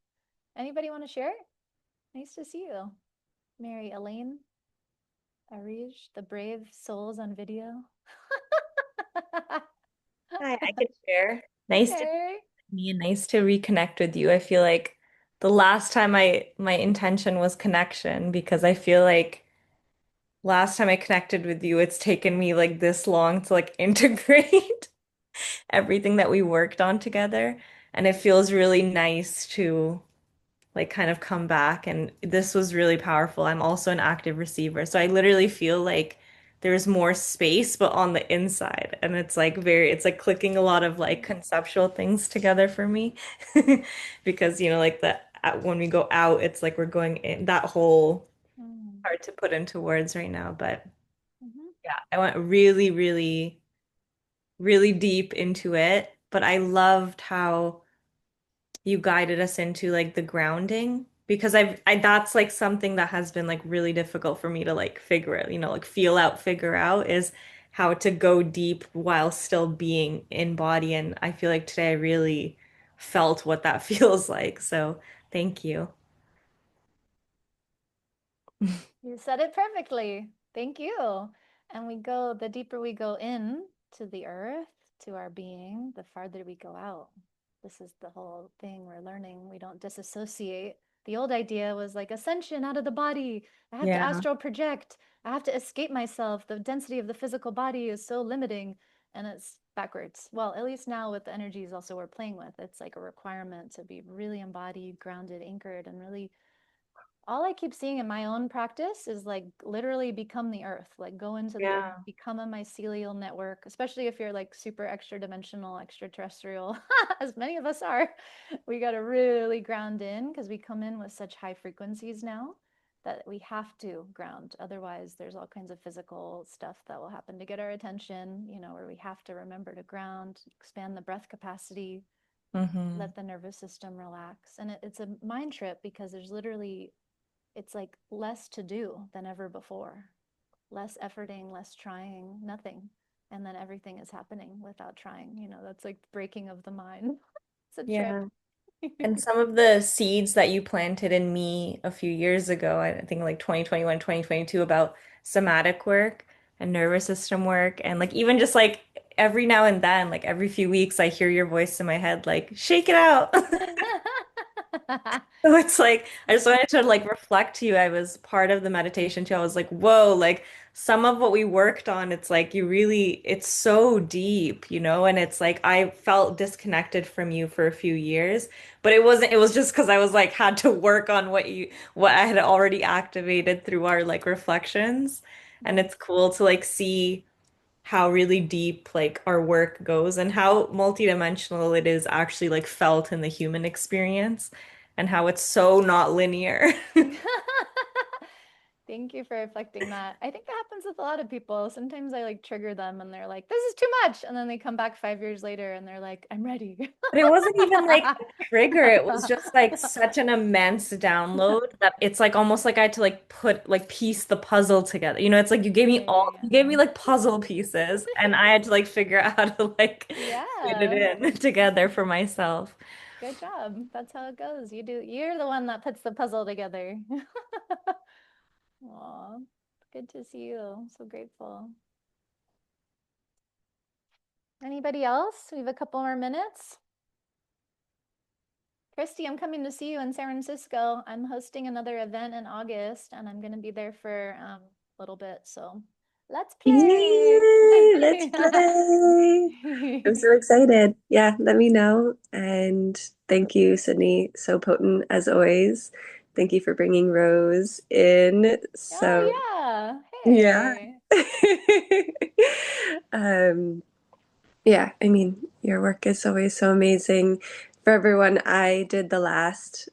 Anybody want to share? Nice to see you. Mary Elaine, Arij, the brave souls on video. Hi, I can share. Nice to Okay. meet you and nice to reconnect with you. I feel like the last time my intention was connection because I feel like last time I connected with you, it's taken me like this long to like integrate everything that we worked on together. And it feels really nice to like kind of come back. And this was really powerful. I'm also an active receiver. So I literally feel like there's more space, but on the inside. And it's like clicking a lot of like conceptual things together for me. Because, like when we go out, it's like we're going in that whole Mm. hard to put into words right now. But Mhm. yeah, I went really, really, really deep into it. But I loved how you guided us into like the grounding because I that's like something that has been like really difficult for me to like figure out, like feel out, figure out is how to go deep while still being in body. And I feel like today I really felt what that feels like. So thank you. You said it perfectly. Thank you. And the deeper we go in to the earth, to our being, the farther we go out. This is the whole thing we're learning. We don't disassociate. The old idea was like ascension out of the body. I have to Yeah. astral project. I have to escape myself. The density of the physical body is so limiting. And it's backwards. Well, at least now with the energies also we're playing with, it's like a requirement to be really embodied, grounded, anchored, and really all I keep seeing in my own practice is like literally become the earth, like go into the earth, Yeah. become a mycelial network, especially if you're like super extra dimensional, extraterrestrial, as many of us are. We got to really ground in because we come in with such high frequencies now that we have to ground. Otherwise, there's all kinds of physical stuff that will happen to get our attention, where we have to remember to ground, expand the breath capacity, Hmm. let the nervous system relax. And it's a mind trip because it's like less to do than ever before, less efforting, less trying, nothing. And then everything is happening without trying. That's like breaking of the mind. It's a trip. Yeah. And some of the seeds that you planted in me a few years ago, I think like 2021, 2022, about somatic work and nervous system work. And like even just like every now and then, like every few weeks, I hear your voice in my head, like, shake it out. So it's like I just wanted to like reflect to you. I was part of the meditation too. I was like, whoa, like some of what we worked on, it's like it's so deep, and it's like I felt disconnected from you for a few years, but it was just because I was like had to work on what I had already activated through our like reflections. And Right. it's cool to like see how really deep like our work goes and how multidimensional it is actually like felt in the human experience and how it's so not linear. Thank you for reflecting that. I think that happens with a lot of people. Sometimes I like trigger them and they're like, this is too much. And then they come back 5 years later and they're like, I'm ready. But it wasn't even like a trigger. It was just like such an immense download that it's like almost like I had to like put like piece the puzzle together. It's like Yeah, yeah, you yeah. gave me like puzzle pieces and I had to like figure out how to like fit it Yeah. in together for myself. Good job. That's how it goes. You're the one that puts the puzzle together. Aw, good to see you. So grateful. Anybody else? We have a couple more minutes. Christy, I'm coming to see you in San Francisco. I'm hosting another event in August and I'm going to be there for a little bit. So let's play. Yay! Let's play. I'm so excited. Yeah, let me know. And thank you, Sydney. So potent as always. Thank you for bringing Rose in. So, Oh, yeah. yeah. Hey. Um, yeah, I mean, your work is always so amazing. For everyone, I did the last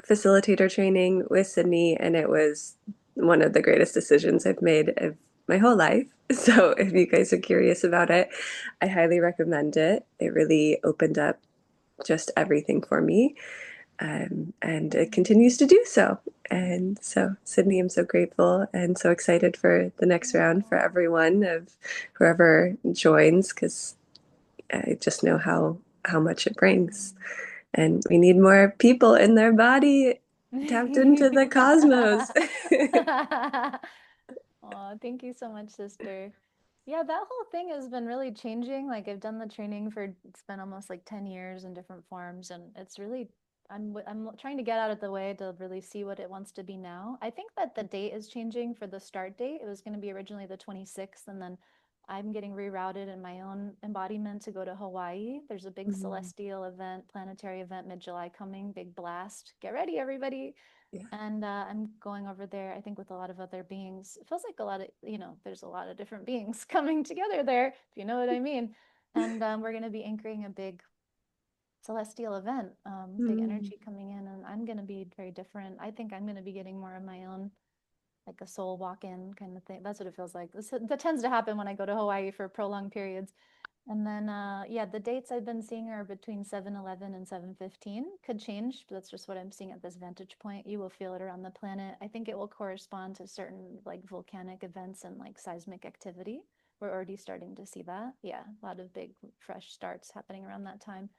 facilitator training with Sydney, and it was one of the greatest decisions I've made of my whole life. So if you guys are curious about it, I highly recommend it. It really opened up just everything for me, and it continues to do so. And so, Sydney, I'm so grateful and so excited for the next round for Oh. everyone of whoever joins, because I just know how much it brings. And we need more people in their body tapped into the cosmos. Oh, thank you so much, sister. Yeah, that whole thing has been really changing. Like I've done the training for it's been almost like 10 years in different forms and it's really I'm trying to get out of the way to really see what it wants to be now. I think that the date is changing for the start date. It was going to be originally the 26th and then I'm getting rerouted in my own embodiment to go to Hawaii. There's a big Mhm. celestial event, planetary event mid-July coming, big blast. Get ready, everybody. Yeah. And I'm going over there, I think, with a lot of other beings. It feels like a lot of, there's a lot of different beings coming together there, if you know what I mean. And we're going to be anchoring a big celestial event, big Mm. energy coming in. And I'm going to be very different. I think I'm going to be getting more of my own, like a soul walk in kind of thing. That's what it feels like. That tends to happen when I go to Hawaii for prolonged periods. And then, yeah, the dates I've been seeing are between 7/11 and 7/15. Could change, but that's just what I'm seeing at this vantage point. You will feel it around the planet. I think it will correspond to certain like volcanic events and like seismic activity. We're already starting to see that. Yeah, a lot of big fresh starts happening around that time.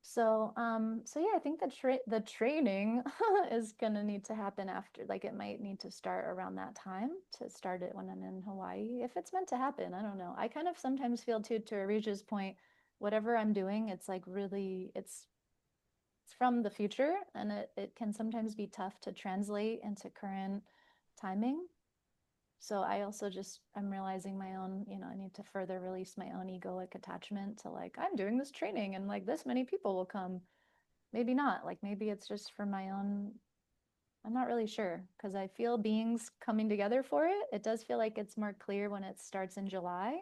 So yeah, I think the training is gonna need to happen after, like it might need to start around that time to start it when I'm in Hawaii. If it's meant to happen, I don't know. I kind of sometimes feel too, to Arija's point, whatever I'm doing, it's like really, it's from the future and it can sometimes be tough to translate into current timing. So I also just I'm realizing my own, I need to further release my own egoic attachment to like, I'm doing this training and like this many people will come. Maybe not. Like maybe it's just for my own, I'm not really sure because I feel beings coming together for it. It does feel like it's more clear when it starts in July.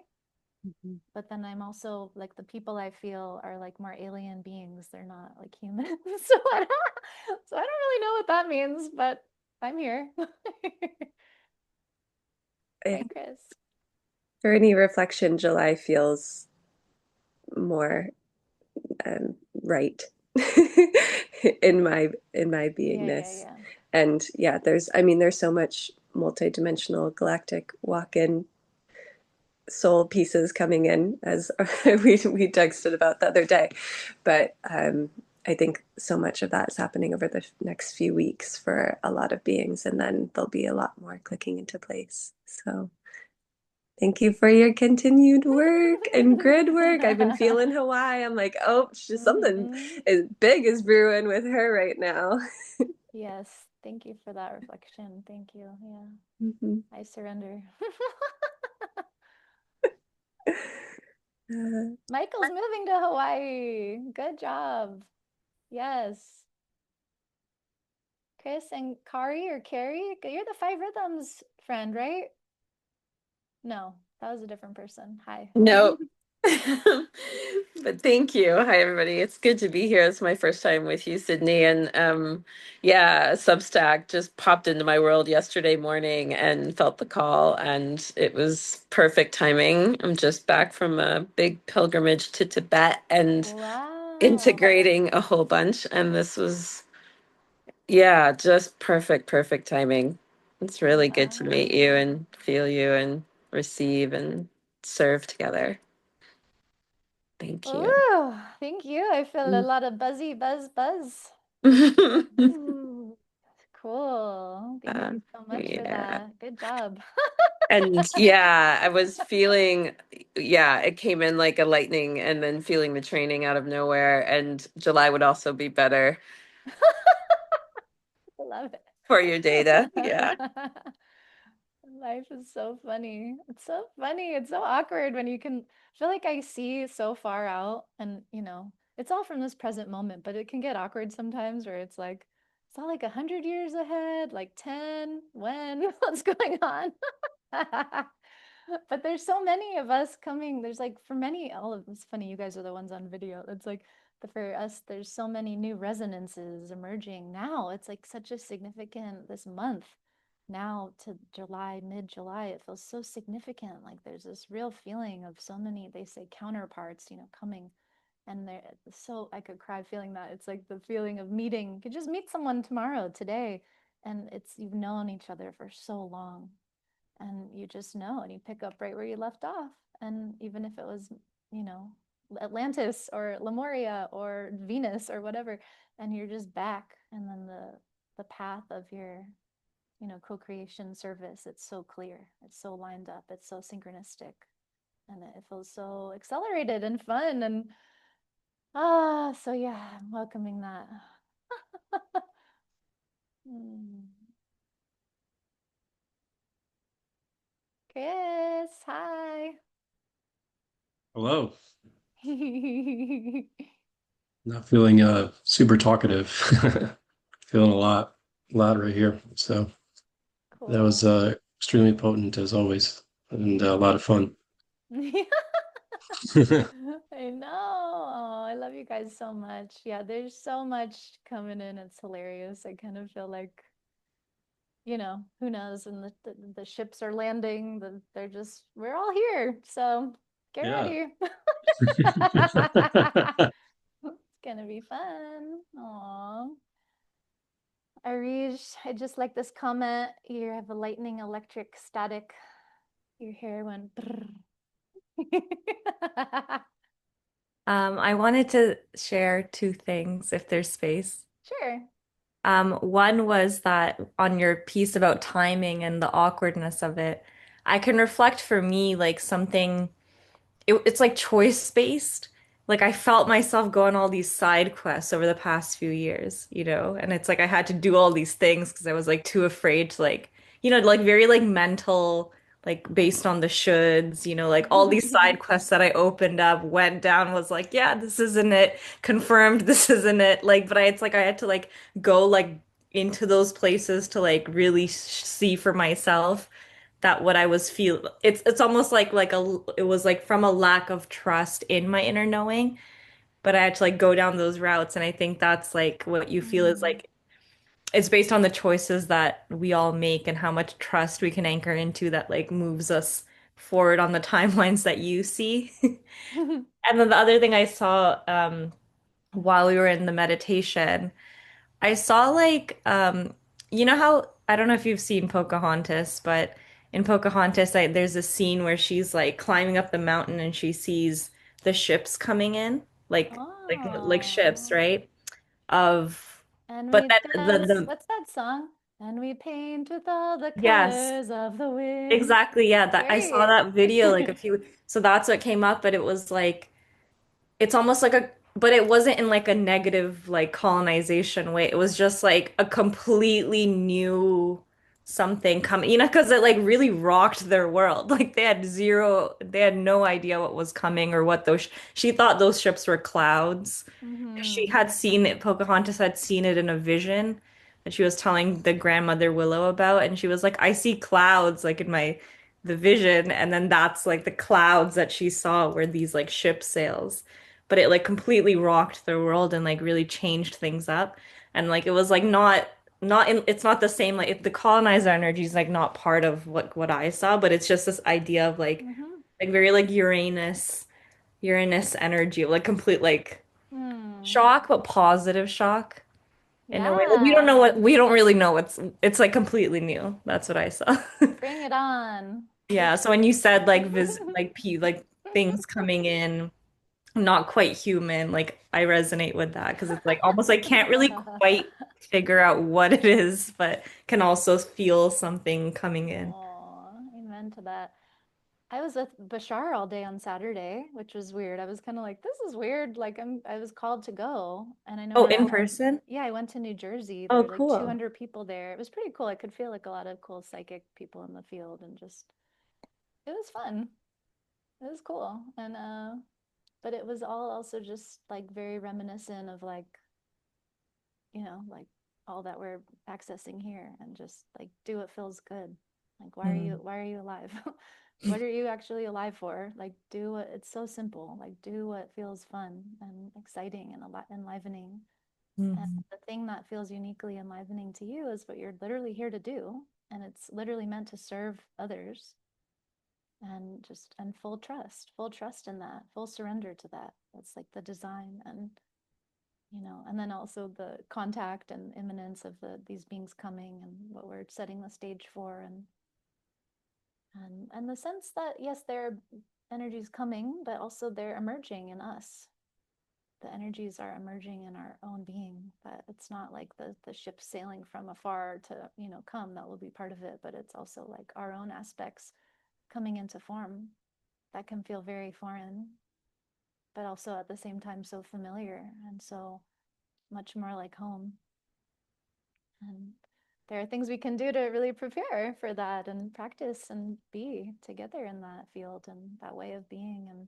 Mhm. But then I'm also like the people I feel are like more alien beings. They're not like humans. So I don't really know what that means, but I'm here. Yeah. Hi, Chris. For any reflection, July feels more right in my Yeah, yeah, beingness. yeah. And yeah, there's so much multidimensional galactic walk-in soul pieces coming in, as we texted about the other day. But I think so much of that is happening over the next few weeks for a lot of beings, and then there'll be a lot more clicking into place. So thank you for your continued work and grid work. I've been feeling Hawaii. I'm like, oh, it's just something Hmm. as big as brewing with her right now. Yes, thank you for that reflection. Thank you. Yeah, Mhm. I surrender. Uh, Michael's moving to Hawaii. Good job. Yes. Chris and Kari or Carrie, you're the Five Rhythms friend, right? No, that was a different person. Hi. No. But thank you. Hi, everybody. It's good to be here. It's my first time with you, Sydney. And yeah, Substack just popped into my world yesterday morning and felt the call, and it was perfect timing. I'm just back from a big pilgrimage to Tibet and Wow. integrating a whole bunch. And this was, yeah, just perfect timing. It's really good to meet you Wow. and feel you and receive and serve together. Thank you. Oh, thank you. I feel a lot of buzzy buzz buzz. Ooh, cool. Thank you so much for Yeah. that. Good job. And yeah, I was feeling, yeah, it came in like a lightning and then feeling the training out of nowhere. And July would also be better I love for your data. Yeah. it. Life is so funny. It's so funny. It's so awkward when you can I feel like I see so far out and, it's all from this present moment, but it can get awkward sometimes where it's all like 100 years ahead, like 10, when, what's going on? But there's so many of us coming. There's like for many, all of it's funny, you guys are the ones on video. It's like for us, there's so many new resonances emerging now. It's like such a significant this month now to July, mid-July. It feels so significant. Like there's this real feeling of so many, they say counterparts, coming. And they're so I could cry feeling that. It's like the feeling of meeting. You could just meet someone tomorrow, today, and it's you've known each other for so long and you just know and you pick up right where you left off, and even if it was you know Atlantis or Lemuria or Venus or whatever, and you're just back, and then the path of your co-creation service, it's so clear, it's so lined up, it's so synchronistic, and it feels so accelerated and fun, and so yeah, I'm welcoming that. Hmm. Chris, hi. Hello. Not feeling super talkative. Feeling a lot right here. So that was Cool. extremely potent as always, and a lot of fun. I know. Oh, I love you guys so much. Yeah, there's so much coming in. It's hilarious. I kind of feel like, who knows? And the ships are landing. We're all here. So get Yeah. ready. It's gonna be fun. Aw. Arish, I just like this comment. You have a lightning electric static. Your hair went brrr. I wanted to share two things if there's space. Sure. One was that on your piece about timing and the awkwardness of it, I can reflect for me like something, it's like choice based. Like I felt myself go on all these side quests over the past few years, and it's like I had to do all these things because I was like too afraid to like, like very like mental, like based on the shoulds, like all these side quests that I opened up, went down, was like, yeah, this isn't it, confirmed this isn't it. Like, but it's like I had to like go like into those places to like really see for myself that what I was feel it's almost like it was like from a lack of trust in my inner knowing, but I had to like go down those routes, and I think that's like what you feel is Mm. like it's based on the choices that we all make and how much trust we can anchor into that like moves us forward on the timelines that you see. And then the other thing I saw while we were in the meditation, I saw like you know how I don't know if you've seen Pocahontas, but in Pocahontas there's a scene where she's like climbing up the mountain and she sees the ships coming in, like ships, Oh. right? Of And but we then dance. the What's that song? And we paint with all the yes, colors of the wind. exactly. Yeah, that I saw Great. that video like a few, so that's what came up, but it was like it's almost like a, but it wasn't in like a negative like colonization way. It was just like a completely new something coming, because it like really rocked their world. Like they had no idea what was coming or what those, she thought those ships were clouds. She Mm-hmm. had seen it, Pocahontas had seen it in a vision that she was telling the grandmother Willow about, and she was like, I see clouds like in the vision, and then that's like the clouds that she saw were these like ship sails. But it like completely rocked their world and like really changed things up. And like it was like not in, it's not the same, like if the colonizer energy is like not part of what I saw, but it's just this idea of Mm-hmm. like very like Uranus energy, like complete like Hmm. shock, but positive shock in a way. Like Yeah. we don't really know it's like completely new. That's what I saw. Bring it on. Yeah, Let's. so when you said like like things coming in, not quite human. Like I resonate with that because it's like almost I can't really quite figure out what it is, but can also feel something coming in. Oh, amen to that. I was with Bashar all day on Saturday, which was weird. I was kind of like, this is weird. Like I was called to go, and I know Oh, we're in all, person? yeah, I went to New Jersey. There Oh, were like cool. 200 people there. It was pretty cool. I could feel like a lot of cool psychic people in the field, and just it was fun. It was cool. And but it was all also just like very reminiscent of like, like all that we're accessing here, and just like do what feels good. Like Mm. why are you alive? What are you actually alive for? Like do what it's so simple. Like do what feels fun and exciting and enlivening. And Mhm. the thing that feels uniquely enlivening to you is what you're literally here to do. And it's literally meant to serve others, and just and full trust in that, full surrender to that. That's like the design. And then also the contact and imminence of these beings coming, and what we're setting the stage for, and the sense that yes, there are energies coming, but also they're emerging in us. The energies are emerging in our own being. That it's not like the ship sailing from afar to come. That will be part of it, but it's also like our own aspects coming into form that can feel very foreign, but also at the same time so familiar and so much more like home. And there are things we can do to really prepare for that and practice and be together in that field and that way of being. And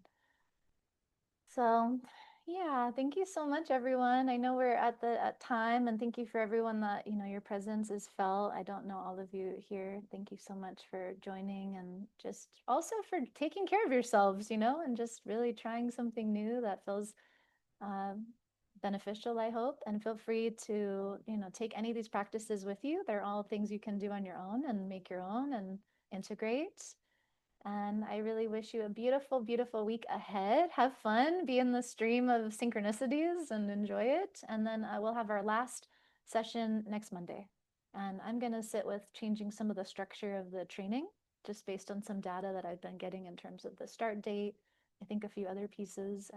so, yeah, thank you so much, everyone. I know we're at time, and thank you for everyone that, your presence is felt. I don't know all of you here. Thank you so much for joining, and just also for taking care of yourselves, and just really trying something new that feels um, beneficial, I hope. And feel free to, take any of these practices with you. They're all things you can do on your own and make your own and integrate. And I really wish you a beautiful, beautiful week ahead. Have fun, be in the stream of synchronicities and enjoy it. And then we'll have our last session next Monday. And I'm going to sit with changing some of the structure of the training just based on some data that I've been getting in terms of the start date. I think a few other pieces.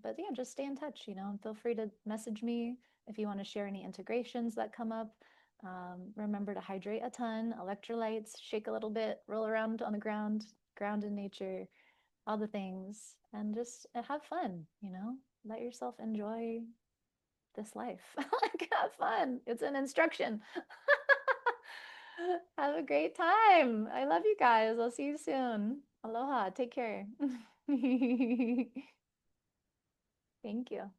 But yeah, just stay in touch, and feel free to message me if you want to share any integrations that come up. Remember to hydrate a ton, electrolytes, shake a little bit, roll around on the ground, ground in nature, all the things, and just have fun, let yourself enjoy this life. Like, have fun. It's an instruction. Have a great time. I love you guys. I'll see you soon. Aloha. Take care. Thank you.